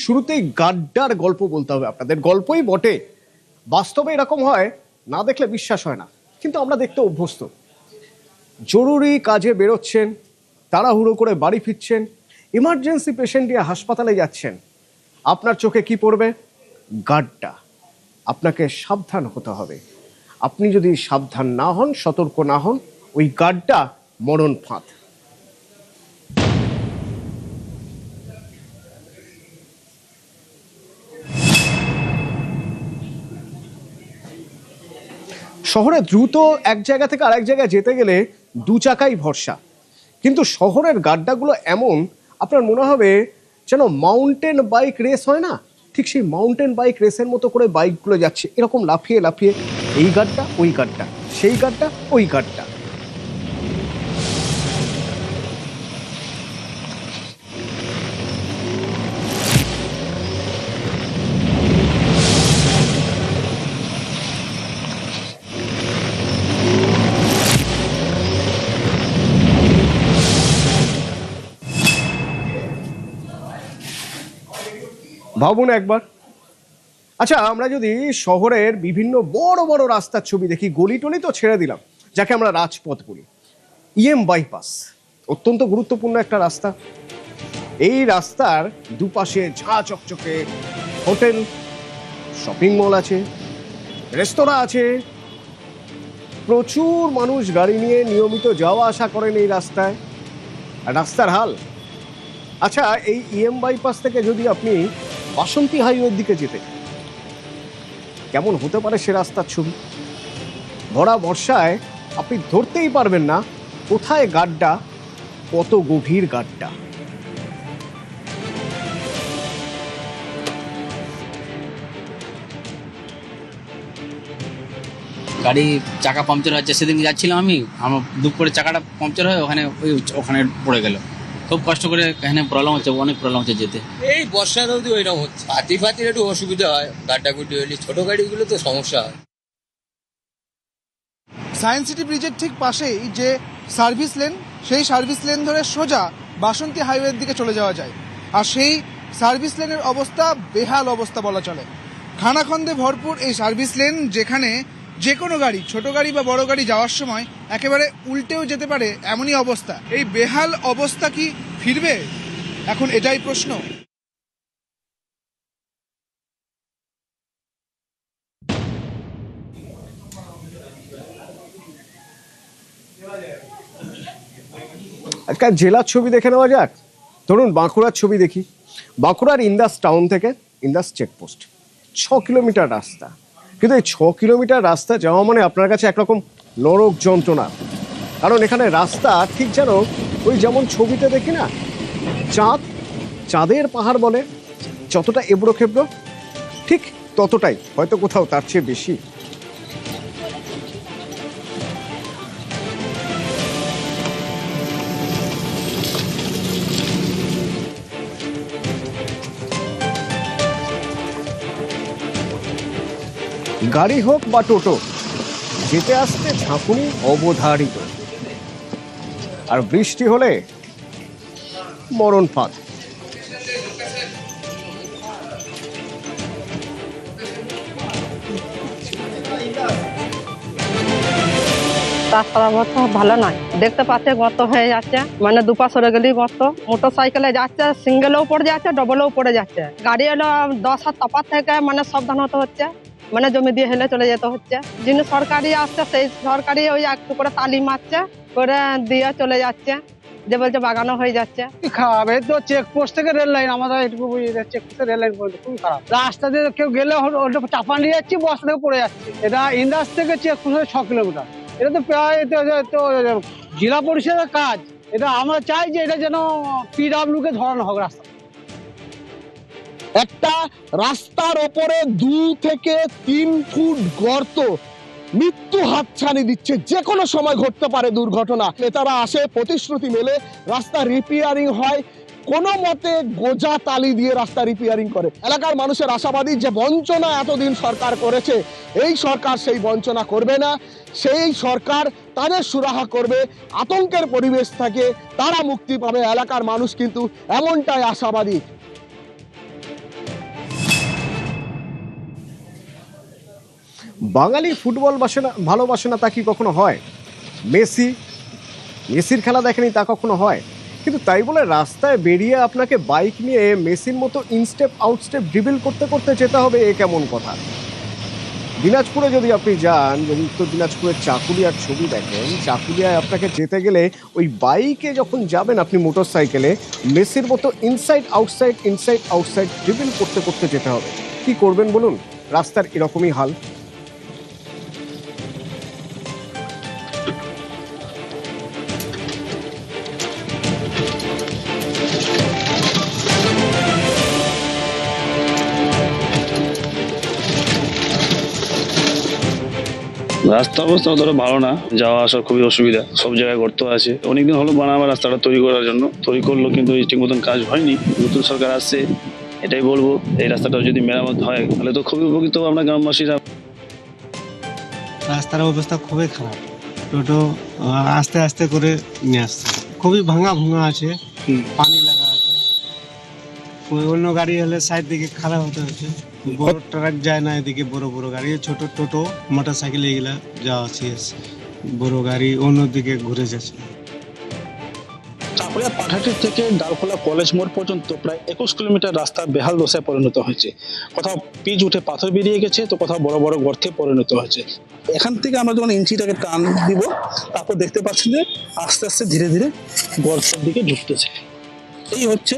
শুরুতেই গাড্ডার গল্প বলতে হবে আপনাদের। গল্পই বটে, বাস্তবে এরকম হয়, না দেখলে বিশ্বাস হয় না, কিন্তু আমরা দেখতে অভ্যস্ত। জরুরি কাজে বেরোচ্ছেন, তাড়াহুড়ো করে বাড়ি ফিরছেন, ইমার্জেন্সি পেশেন্ট নিয়ে হাসপাতালে যাচ্ছেন, আপনার চোখে কি পড়বে? গাড্ডা। আপনাকে সাবধান হতে হবে। আপনি যদি সাবধান না হন, সতর্ক না হন, ওই গাড্ডা মরণ ফাঁদ। শহরে দ্রুত এক জায়গা থেকে আরেক জায়গায় যেতে গেলে দু চাকাই ভরসা, কিন্তু শহরের গাড্ডাগুলো এমন, আপনার মনে হবে যেন মাউন্টেন বাইক রেস হয় না, ঠিক সেই মাউন্টেন বাইক রেসের মতো করে বাইকগুলো যাচ্ছে এরকম লাফিয়ে লাফিয়ে, এই গাড্ডা ওই গাড্ডা, সেই গাড্ডা ওই গাড্ডা। ভাবুন একবার। আচ্ছা, আমরা যদি শহরের বিভিন্ন বড় বড় রাস্তার ছবি দেখি, গলি টলি তো ছেড়ে দিলাম, যাকে আমরা রাজপথ বলি, বাইপাস অত্যন্ত গুরুত্বপূর্ণ একটা রাস্তা। এই রাস্তার দুপাশে ঝাঁ চকচকে হোটেল, শপিং মল আছে, রেস্তোরাঁ আছে, প্রচুর মানুষ গাড়ি নিয়ে নিয়মিত যাওয়া আসা করেন এই রাস্তায়। রাস্তার হাল, আচ্ছা এই বাইপাস থেকে যদি আপনি বাসন্তী হাইওয়ের দিকে যেতে, কেমন হতে পারে সে রাস্তার ছবি? ভরা বর্ষায় আপনি ধরতেই পারবেন না কোথায় গাড্ডা, কত গভীর গাড্ডা। গাড়ি চাকা পাংচার হচ্ছে, সেদিন যাচ্ছিলাম আমি, আমার দুপুরে চাকাটা পাংচার হয়, ওখানে পড়ে গেল। খুব কষ্ট করে এখানে প্রবলেম হচ্ছে, অনেক প্রবলেম হচ্ছে যেতে। এই বর্ষার অবধি ওইরকম হচ্ছে, হাতির একটু অসুবিধা হয়, গাড্ডাগুড্ডি হলে ছোট গাড়িগুলো তো সমস্যা হয়। সায়েন্স সিটি ব্রিজের ঠিক পাশেই যে সার্ভিস লেন, সেই সার্ভিস লেন ধরে সোজা বাসন্তী হাইওয়ের দিকে চলে যাওয়া যায়। আর সেই সার্ভিস লেনের অবস্থা বেহাল অবস্থা বলা চলে। খানাখন্দে ভরপুর এই সার্ভিস লেন, যেখানে যে কোনো গাড়ি, ছোট গাড়ি বা বড় গাড়ি যাওয়ার সময় একেবারে উল্টেও যেতে পারে, এমনই অবস্থা। এই বেহাল অবস্থা কি ফিরবে? এখন এটাই প্রশ্ন। আজকাল জেলার ছবি দেখে নেওয়া যাক। ধরুন বাঁকুড়ার ছবি দেখি। বাঁকুড়ার ইন্দাস টাউন থেকে ইন্দাস চেকপোস্ট 6 কিলোমিটার রাস্তা, কিন্তু এই 6 কিলোমিটার রাস্তা যাওয়া মানে আপনার কাছে একরকম নরক যন্ত্রণা। কারণ এখানে রাস্তা ঠিক যেন ওই যেমন ছবিতে দেখি না, চাঁদের পাহাড় বলে, যতটা এবড়ো খেবড়ো ঠিক ততটাই, হয়তো কোথাও তার চেয়ে বেশি। গাড়ি হোক বা টোটো, যেতে আসতে ঝাঁকুনি অবধারিত, আর বৃষ্টি হলে মরণ ফাঁদ। রাস্তার অবস্থা ভালো নয়, দেখতে পাচ্ছে গর্ত হয়ে যাচ্ছে, মানে দুপা সরে গেলেই গর্ত। মোটর সাইকেলে যাচ্ছে, সিঙ্গেলেও পড়ে যাচ্ছে, ডবলেও পড়ে যাচ্ছে। গাড়ি এলো 10 হাত তফাৎ থেকে মানে সাবধান হতে হচ্ছে, মানে জমি দিয়ে হেলে চলে যেতে হচ্ছে। যিনি সরকারি আসছে, সেই সরকারি ওই একটু করে তালি মারছে, করে দিয়ে চলে যাচ্ছে, যে বলছে বাগানো হয়ে যাচ্ছে। খারাপ, এই তো চেকপোস্ট থেকে রেল লাইন, আমাদের এটুকু চেকপোস্ট রেল লাইন পর্যন্ত খুবই খারাপ। রাস্তা দিয়ে কেউ গেলে চাপা নিয়ে যাচ্ছে, বস্তা থেকে পড়ে যাচ্ছে। এটা ইন্দাস থেকে চেকপোস্ট 6 কিলোমিটার। এটা তো প্রায় তো জেলা পরিষদের কাজ। এটা আমরা চাই যে এটা যেন পিডব্লিউ কে ধরানো হোক। রাস্তা, একটা রাস্তার ওপরে 2 থেকে 3 ফুট গর্ত মৃত্যু হাতছানি দিচ্ছে, যে কোনো সময় ঘটতে পারে দুর্ঘটনা। নেতারা আসে, প্রতিশ্রুতি মেলে, রাস্তা রিপেয়ারিং হয়, কোনো মতে গোজা তালি দিয়ে রাস্তা রিপেয়ারিং করে। এলাকার মানুষের আশাবাদী যে বঞ্চনা এতদিন সরকার করেছে, এই সরকার সেই বঞ্চনা করবে না। সেই সরকার তাদের সুরাহা করবে, আতঙ্কের পরিবেশ থেকে তারা মুক্তি পাবে। এলাকার মানুষ কিন্তু এমনটাই আশাবাদী। বাঙালি ফুটবল ভালোবাসে না তা কি কখনো হয়? মেসির খেলা দেখেনি তা কখনো হয়? কিন্তু তাই বলে রাস্তায় বেরিয়ে আপনাকে বাইক নিয়ে মেসির মতো ইনস্টেপ আউটস্টেপ ড্রিবল করতে করতে যেতে হবে, এ কেমন কথা? দিনাজপুরে যদি আপনি যান, যদি উত্তর দিনাজপুরের চাকুলিয়ার ছবি দেখেন, চাকুলিয়ায় আপনাকে যেতে গেলে ওই বাইকে যখন যাবেন আপনি মোটর সাইকেলে, মেসির মতো ইনসাইড আউটসাইড ড্রিবল করতে করতে যেতে হবে। কি করবেন বলুন? রাস্তার এরকমই হাল। রাস্তা অবস্থা অতটা ভালো না, যাওয়া আসার খুবই অসুবিধা, সব জায়গায় গর্ত আছে। অনেকদিন হলো বানাবার রাস্তাটা তৈরি করার জন্য, তৈরি করলো কিন্তু ঠিক মতন কাজ হয়নি। নতুন সরকার আসছে, এটাই বলবো এই রাস্তাটা যদি মেরামত হয় তাহলে তো খুবই উপকৃত হবো আমরা গ্রামবাসীরা। রাস্তার অবস্থা খুবই খারাপ, টোটো আস্তে আস্তে করে নিয়ে আসছে, খুবই ভাঙা আছে, পানি লাগা আছে। অন্য গাড়ি হলে সাইড দিকে খারাপ হতে হচ্ছে, বড় ট্রাক যায় না এদিকে, বড় বড় গাড়ি, ছোট টোটো মোটর সাইকেল এগুলা যাওয়া শেষ, বড় গাড়ি অন্যদিকে ঘুরে যাচ্ছে। চাকুলিয়া পাঠাটি থেকে ডালখোলা কলেজ মোড় পর্যন্ত প্রায় 21 কিলোমিটার রাস্তা বেহাল দশায় পরিণত হয়েছে। কোথাও পিচ উঠে পাথর বেরিয়ে গেছে, তো কোথাও বড় বড় গর্তে পরিণত হয়েছে। এখান থেকে আমরা যখন ইঞ্চিটাকে টান দিব, তারপর দেখতে পাচ্ছি যে আস্তে আস্তে ধীরে ধীরে গর্তের দিকে ঢুকতেছে। এই হচ্ছে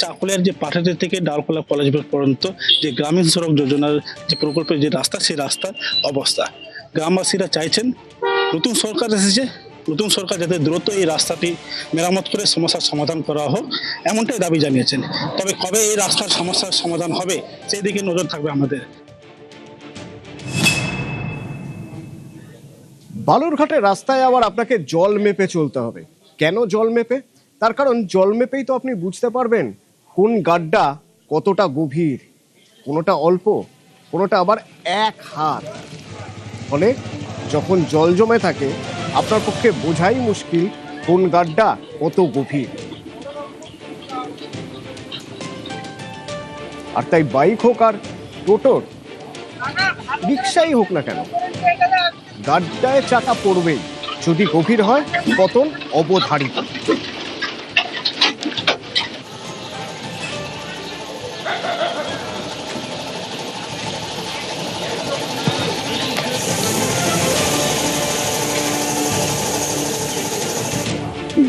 চাকুলিয়ার যে পাঠাটি থেকে ডালখোলা কলেজ মোড় পর্যন্ত যে গ্রামীণ সড়ক যোজনার যে প্রকল্পের যে রাস্তা, সেই রাস্তার অবস্থা। গ্রামবাসীরা চাইছেন নতুন সরকার এসেছে, নতুন সরকার যাতে দ্রুত এই রাস্তাটি মেরামত করে সমস্যার সমাধান করা হোক, এমনটাই দাবি জানিয়েছেন। তবে কবে এই রাস্তার সমস্যার সমাধান হবে সেই দিকে নজর থাকবে আমাদের। বালুরঘাটের রাস্তায় আবার আপনাকে জল মেপে চলতে হবে। কেন জল মেপে? তার কারণ জল মেপেই তো আপনি বুঝতে পারবেন কোন গাড্ডা কতটা গভীর, কোনোটা অল্প, কোনোটা আবার 1 হাত। ফলে যখন জল জমে থাকে আপনার পক্ষে বোঝাই মুশকিল কোন গাড্ডা কত গভীর। আর তাই বাইক হোক আর টোটোর, রিক্সাই হোক না কেন, গাড্ডায় চাকা পড়বেই। যদি গভীর হয় পতন অবধারিত।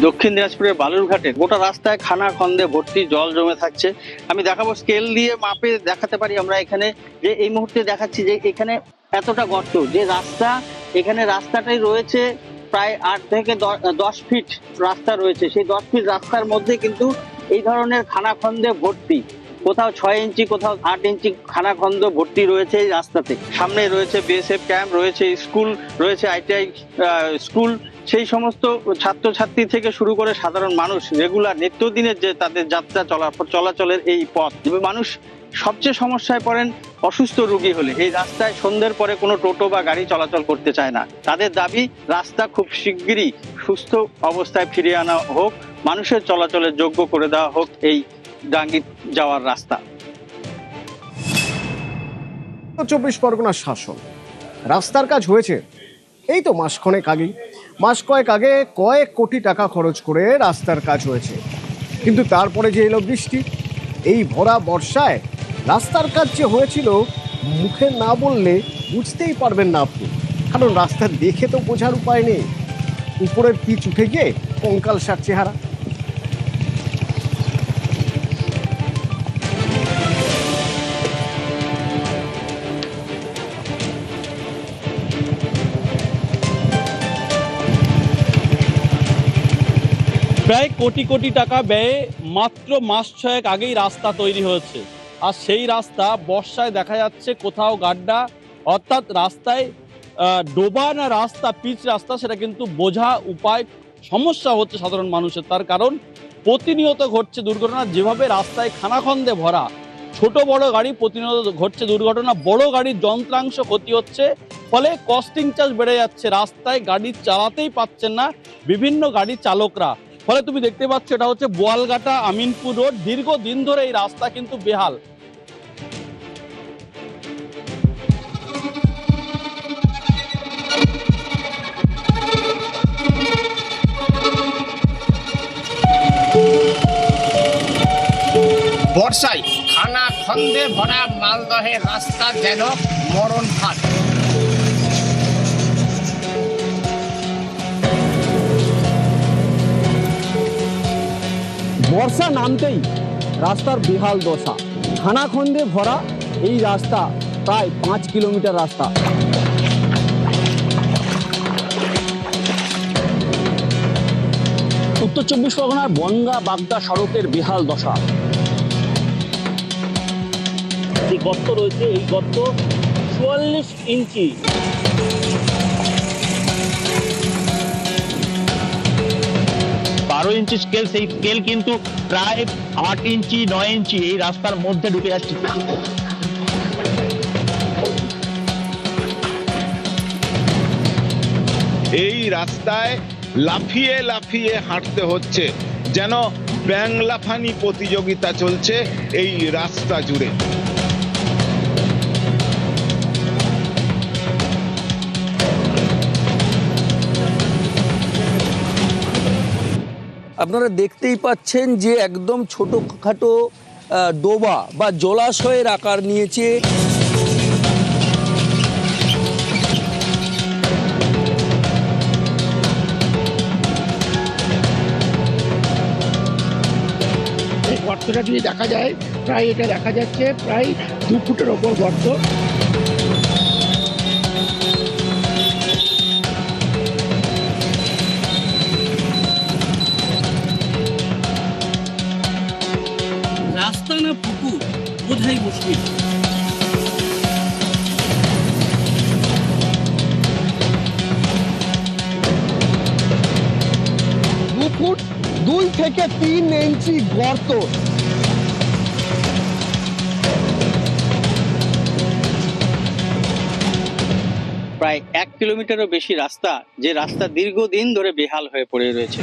দক্ষিণ দিনাজপুরের বালুরঘাটে গোটা রাস্তায় খানা খন্দে ভর্তি জল জমে থাকছে। আমি দেখাবো, স্কেল দিয়ে মাপে দেখাতে পারি আমরা এখানে, যে এই মুহূর্তে দেখাচ্ছি যে এখানে এতটা গর্ত, যে রাস্তা, এখানে রাস্তাটাই রয়েছে প্রায় 8 থেকে 10 ফিট রাস্তা রয়েছে। সেই 10 ফিট রাস্তার মধ্যে কিন্তু এই ধরনের খানা খন্দে ভর্তি, কোথাও 6 ইঞ্চি, কোথাও 8 ইঞ্চি খানাখন্দ ভর্তি রয়েছে এই রাস্তাতে। সামনে রয়েছে বিএসএফ ক্যাম্প, রয়েছে স্কুল, রয়েছে আইটিআই স্কুল। সেই সমস্ত ছাত্রছাত্রী থেকে শুরু করে সাধারণ মানুষ রেগুলার নিত্যদিনের যে তাদের যাত্রা চলাচলের এই পথ, মানুষ সবচেয়ে সমস্যায় পড়েন অসুস্থ রোগী হলে। এই রাস্তায় সন্ধ্যের পরে কোনো টোটো বা গাড়ি চলাচল করতে চায় না। তাদের দাবি রাস্তা খুব শিগগিরই সুস্থ অবস্থায় ফিরিয়ে আনা হোক, মানুষের চলাচলের যোগ্য করে দেওয়া হোক এই ডাঙ্গি যাওয়ার রাস্তা। 24 পরগনার শাসন, রাস্তার কাজ হয়েছে এই তো মাস কয়েক আগে কয়েক কোটি টাকা খরচ করে রাস্তার কাজ হয়েছে। কিন্তু তারপরে যে এলো বৃষ্টি, এই ভরা বর্ষায় রাস্তার কাজ যে হয়েছিল মুখে না বললে বুঝতেই পারবেন না আপনি, কারণ রাস্তা দেখে তো বোঝার উপায় নেই। উপরের পিচ উঠে গিয়ে কঙ্কাল সার চেহারা। প্রায় কোটি কোটি টাকা ব্যয়ে মাত্র মাস 6 আগেই রাস্তা তৈরি হয়েছে, আর সেই রাস্তা বর্ষায় দেখা যাচ্ছে কোথাও গাড্ডা, অর্থাৎ রাস্তায় ডোবা না রাস্তা, পিচ রাস্তা, সেটা কিন্তু বোঝা উপায় সমস্যা হচ্ছে সাধারণ মানুষের। তার কারণ প্রতিনিয়ত ঘটছে দুর্ঘটনা। যেভাবে রাস্তায় খানাখন্দে ভরা, ছোট বড় গাড়ি প্রতিনিয়ত ঘটছে দুর্ঘটনা, বড় গাড়ির যন্ত্রাংশ ক্ষতি হচ্ছে, ফলে কস্টিং চার্জ বেড়ে যাচ্ছে। রাস্তায় গাড়ি চালাতেই পাচ্ছেন না বিভিন্ন গাড়ির চালকরা। ফলে তুমি দেখতে পাচ্ছ এটা হচ্ছে বোয়ালঘাটা আমিনপুর রোড। দীর্ঘদিন ধরে এই রাস্তা কিন্তু বেহাল। বর্ষায় খানা খন্দে ভরা মালদহের রাস্তা যেন মরণ ফাঁদ। বর্ষা নামতেই রাস্তার বেহাল দশা, খানাখন্দে ভরা এই রাস্তা, প্রায় 5 কিলোমিটার রাস্তা। উত্তর 24 পরগনার বনগাঁ বাগদা সড়কের বেহাল দশা। যে গর্ত রয়েছে, এই গর্ত 44 ইঞ্চি। ইঞ্চি স্কেল, সেই স্কেল কিন্তু প্রায় 8 ইঞ্চি 9 ইঞ্চি এই রাস্তার মধ্যে ঢুকে যাচ্ছে। এই রাস্তায় লাফিয়ে লাফিয়ে হাঁটতে হচ্ছে, যেন ব্যাং লাফানি প্রতিযোগিতা চলছে এই রাস্তা জুড়ে। আপনারা দেখতেই পাচ্ছেন যে একদম ছোটোখাটো ডোবা বা জলাশয়ের আকার নিয়েছে। এই গর্তটা যদি দেখা যায়, প্রায় এটা দেখা যাচ্ছে প্রায় 2 ফুটের ওপর গর্ত। রাস্তা না পুকুর বোঝাই মুশকিল। 2 ফুট 2 থেকে 3 ইঞ্চি গর্ত। প্রায় 1 কিলোমিটারও বেশি রাস্তা, যে রাস্তা দীর্ঘদিন ধরে বেহাল হয়ে পড়ে রয়েছে।